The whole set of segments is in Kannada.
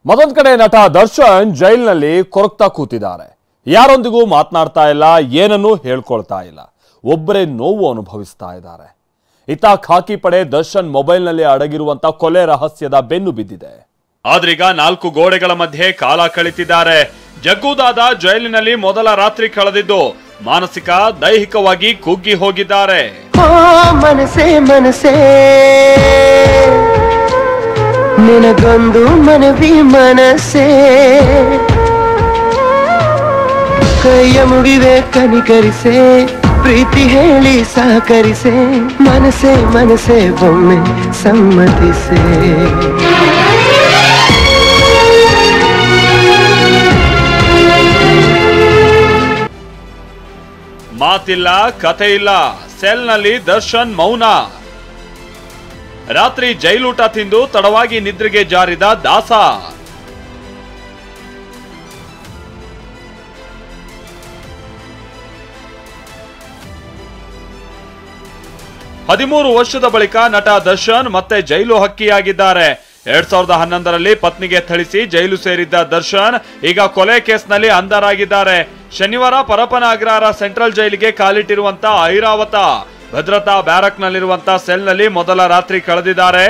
ಮತ್ತೊಂದು ಕಡೆ ನಟ ದರ್ಶನ್ ಜೈಲಿನಲ್ಲಿ ಕೊರಗ್ತಾ ಕೂತಿದ್ದಾರೆ. ಯಾರೊಂದಿಗೂ ಮಾತನಾಡ್ತಾ ಇಲ್ಲ, ಏನನ್ನೂ ಹೇಳ್ಕೊಳ್ತಾ ಇಲ್ಲ, ಒಬ್ಬರೇ ನೋವು ಅನುಭವಿಸ್ತಾ ಇದ್ದಾರೆ. ಇತ್ತ ಖಾಕಿ ಪಡೆ ದರ್ಶನ್ ಮೊಬೈಲ್ನಲ್ಲಿ ಅಡಗಿರುವಂತ ಕೊಲೆ ರಹಸ್ಯದ ಬೆನ್ನು ಬಿದ್ದಿದೆ. ಆದ್ರೀಗ 4 ಗೋಡೆಗಳ ಮಧ್ಯೆ ಕಾಲ ಕಳೆತಿದ್ದಾರೆ. ಜಗ್ಗುದಾದ ಜೈಲಿನಲ್ಲಿ ಮೊದಲ ರಾತ್ರಿ ಕಳೆದಿದ್ದು ಮಾನಸಿಕ ದೈಹಿಕವಾಗಿ ಕುಗ್ಗಿ ಹೋಗಿದ್ದಾರೆ. ಮನಸೇ ಮನಸೇ ನಿನಗೊಂದು ಮನವಿ ಮನಸೇ, ಕೈಯ ಮುಗಿವೆ ಕನಿಕರಿಸೆ, ಪ್ರೀತಿ ಹೇಳಿ ಸಹಕರಿಸೆ, ಮನಸೇ ಮನಸೇ ಒಮ್ಮೆ ಸಮ್ಮತಿಸೆ. ಮಾತಿಲ್ಲ, ಕಥೆ ಇಲ್ಲ, ಸೆಲ್ನಲ್ಲಿ ದರ್ಶನ್ ಮೌನ. ರಾತ್ರಿ ಜೈಲೂಟ ತಿಂದು ತಡವಾಗಿ ನಿದ್ರೆಗೆ ಜಾರಿದ ದಾಸ. ಹದಿಮೂರು ವರ್ಷದ ಬಳಿಕ ನಟ ದರ್ಶನ್ ಮತ್ತೆ ಜೈಲು ಹಕ್ಕಿಯಾಗಿದ್ದಾರೆ. 2011ರಲ್ಲಿ ಪತ್ನಿಗೆ ಥಳಿಸಿ ಜೈಲು ಸೇರಿದ್ದ ದರ್ಶನ್ ಈಗ ಕೊಲೆ ಕೇಸ್ನಲ್ಲಿ ಅಂಧರಾಗಿದ್ದಾರೆ. ಶನಿವಾರ ಪರಪ್ಪನ ಅಗ್ರಹಾರ ಸೆಂಟ್ರಲ್ ಜೈಲಿಗೆ ಕಾಲಿಟ್ಟಿರುವಂತ ಐರಾವತ ಭದ್ರತಾ ಬ್ಯಾರಕ್ನಲ್ಲಿರುವಂತ ಸೆಲ್ನಲ್ಲಿ ಮೊದಲ ರಾತ್ರಿ ಕಳೆದಿದ್ದಾರೆ.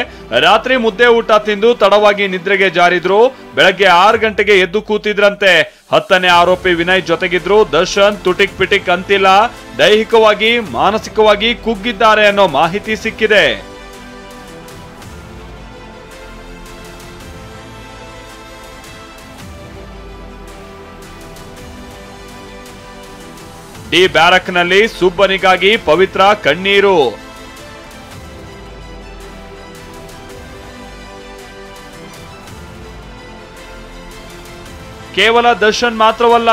ರಾತ್ರಿ ಮುದ್ದೆ ಊಟ ತಿಂದು ತಡವಾಗಿ ನಿದ್ರೆಗೆ ಜಾರಿದ್ರು. ಬೆಳಗ್ಗೆ 6 ಗಂಟೆಗೆ ಎದ್ದು ಕೂತಿದ್ರಂತೆ. 10ನೇ ಆರೋಪಿ ವಿನಯ್ ಜೊತೆಗಿದ್ರು. ದರ್ಶನ್ ತುಟಿಕ್ ಪಿಟಿಕ್ ಅಂತಿಲ್ಲ, ದೈಹಿಕವಾಗಿ ಮಾನಸಿಕವಾಗಿ ಕುಗ್ಗಿದ್ದಾರೆ ಅನ್ನೋ ಮಾಹಿತಿ ಸಿಕ್ಕಿದೆ. ಡಿ ಬ್ಯಾರಕ್ನಲ್ಲಿ ಸುಬ್ಬನಿಗಾಗಿ ಪವಿತ್ರ ಕಣ್ಣೀರು. ಕೇವಲ ದರ್ಶನ್ ಮಾತ್ರವಲ್ಲ,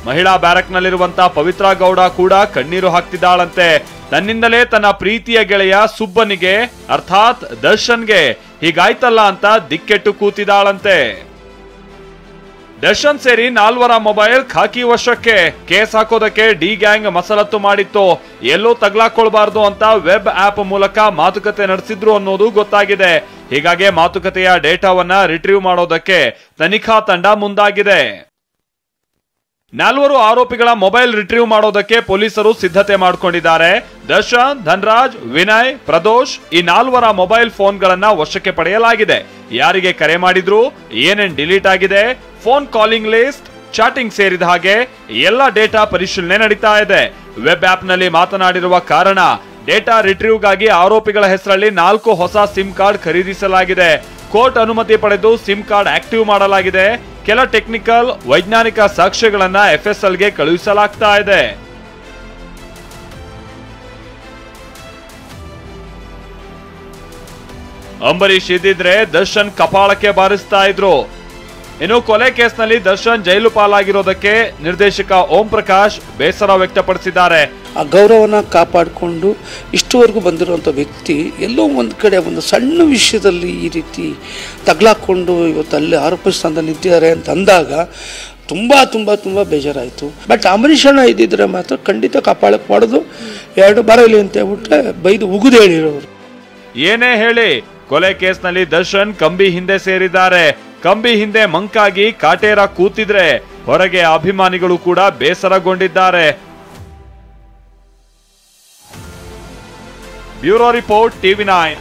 ಮಹಿಳಾ ಬ್ಯಾರಕ್ನಲ್ಲಿರುವಂತಹ ಪವಿತ್ರ ಗೌಡ ಕೂಡ ಕಣ್ಣೀರು ಹಾಕ್ತಿದ್ದಾಳಂತೆ. ತನ್ನಿಂದಲೇ ತನ್ನ ಪ್ರೀತಿಯ ಗೆಳೆಯ ಸುಬ್ಬನಿಗೆ ಅರ್ಥಾತ್ ದರ್ಶನ್ಗೆ ಹೀಗಾಯ್ತಲ್ಲ ಅಂತ ದಿಕ್ಕೆಟ್ಟು ಕೂತಿದ್ದಾಳಂತೆ. ದರ್ಶನ್ ಸೇರಿ 4 ಮೊಬೈಲ್ ಖಾಕಿ ವಶಕ್ಕೆ. ಕೇಸ್ ಹಾಕೋದಕ್ಕೆ ಡಿ ಗ್ಯಾಂಗ್ ಮಸಲತ್ತು ಮಾಡಿತ್ತು. ಎಲ್ಲೂ ತಗ್ಲಾಕೊಳ್ಬಾರ್ದು ಅಂತ ವೆಬ್ ಆಪ್ ಮೂಲಕ ಮಾತುಕತೆ ನಡೆಸಿದ್ರು ಅನ್ನೋದು ಗೊತ್ತಾಗಿದೆ. ಹೀಗಾಗಿ ಮಾತುಕತೆಯ ಡೇಟಾವನ್ನ ರಿಟ್ರೀವ್ ಮಾಡೋದಕ್ಕೆ ತನಿಖಾ ತಂಡ ಮುಂದಾಗಿದೆ. 4 ಆರೋಪಿಗಳ ಮೊಬೈಲ್ ರಿಟ್ರೀವ್ ಮಾಡೋದಕ್ಕೆ ಪೊಲೀಸರು ಸಿದ್ಧತೆ ಮಾಡಿಕೊಂಡಿದ್ದಾರೆ. ದರ್ಶನ್, ಧನ್ರಾಜ್, ವಿನಯ್, ಪ್ರದೋಷ್ ಈ 4 ಮೊಬೈಲ್ ಫೋನ್ಗಳನ್ನ ವಶಕ್ಕೆ ಪಡೆಯಲಾಗಿದೆ. ಯಾರಿಗೆ ಕರೆ ಮಾಡಿದ್ರು, ಏನೇನ್ ಡಿಲೀಟ್ ಆಗಿದೆ, ಫೋನ್ ಕಾಲಿಂಗ್ ಲಿಸ್ಟ್, ಚಾಟಿಂಗ್ ಸೇರಿದ ಹಾಗೆ ಎಲ್ಲ ಡೇಟಾ ಪರಿಶೀಲನೆ ನಡೀತಾ ಇದೆ. ವೆಬ್ ಆಪ್ ನಲ್ಲಿ ಮಾತನಾಡಿರುವ ಕಾರಣ ಡೇಟಾ ರಿಟ್ರೀವ್ಗಾಗಿ ಆರೋಪಿಗಳ ಹೆಸರಲ್ಲಿ 4 ಹೊಸ ಸಿಮ್ ಕಾರ್ಡ್ ಖರೀದಿಸಲಾಗಿದೆ. ಕೋರ್ಟ್ ಅನುಮತಿ ಪಡೆದು ಸಿಮ್ ಕಾರ್ಡ್ ಆಕ್ಟಿವ್ ಮಾಡಲಾಗಿದೆ. ಕೆಲ ಟೆಕ್ನಿಕಲ್ ವೈಜ್ಞಾನಿಕ ಸಾಕ್ಷ್ಯಗಳನ್ನ FSLಗೆ ಕಳುಹಿಸಲಾಗ್ತಾ ಇದೆ. ಅಂಬರೀಶ್ ಇದ್ದಿದ್ರೆ ದರ್ಶನ್ ಕಪಾಳಕ್ಕೆ ಬಾರಿಸ್ತಾ ಇದ್ರು. ಇನ್ನು ಕೊಲೆ ಕೇಸ್ನಲ್ಲಿ ದರ್ಶನ್ ಜೈಲು ಪಾಲಾಗಿರೋದಕ್ಕೆ ನಿರ್ದೇಶಕ ಓಂ ಪ್ರಕಾಶ್ ಬೇಸರ ವ್ಯಕ್ತಪಡಿಸಿದ್ದಾರೆ. ಆ ಗೌರವನ ಕಾಪಾಡಿಕೊಂಡು ಇಷ್ಟುವರೆಗೂ ಬಂದಿರುವಂಥ ವ್ಯಕ್ತಿ ಎಲ್ಲೋ ಒಂದು ಕಡೆ ಒಂದು ಸಣ್ಣ ವಿಷಯದಲ್ಲಿ ಈ ರೀತಿ ತಗ್ಲಾಕೊಂಡು ಇವತ್ತು ಅಲ್ಲಿ ಆರೋಪ ಸ್ಥಾನದಲ್ಲಿ ನಿಂತಿದ್ದಾರೆ ಅಂತ ಅಂದಾಗ ತುಂಬ ತುಂಬ ತುಂಬ ಬೇಜಾರಾಯಿತು. ಬಟ್ ಅಂಬರೀಷ್ ಅಣ್ಣ ಇದ್ದಿದ್ರೆ ಮಾತ್ರ ಖಂಡಿತ ಕಾಪಾಡಕ್ಕೆ ಮಾಡೋದು 2 ಬರಲಿ ಅಂತ ಹೇಳ್ಬಿಟ್ರೆ ಬೈದು ಉಗಿದು ಹೇಳಿರೋರು. ಏನೇ ಹೇಳಿ, ಕೊಲೆ ಕೇಸ್ನಲ್ಲಿ ದರ್ಶನ್ ಕಂಬಿ ಹಿಂದೆ ಸೇರಿದ್ದಾರೆ. ಕಂಬಿ ಹಿಂದೆ ಮಂಕಾಗಿ ಕಾಟೇರ ಕೂತಿದ್ರೆ ಹೊರಗೆ ಅಭಿಮಾನಿಗಳು ಕೂಡ ಬೇಸರಗೊಂಡಿದ್ದಾರೆ. Bureau report, TV9.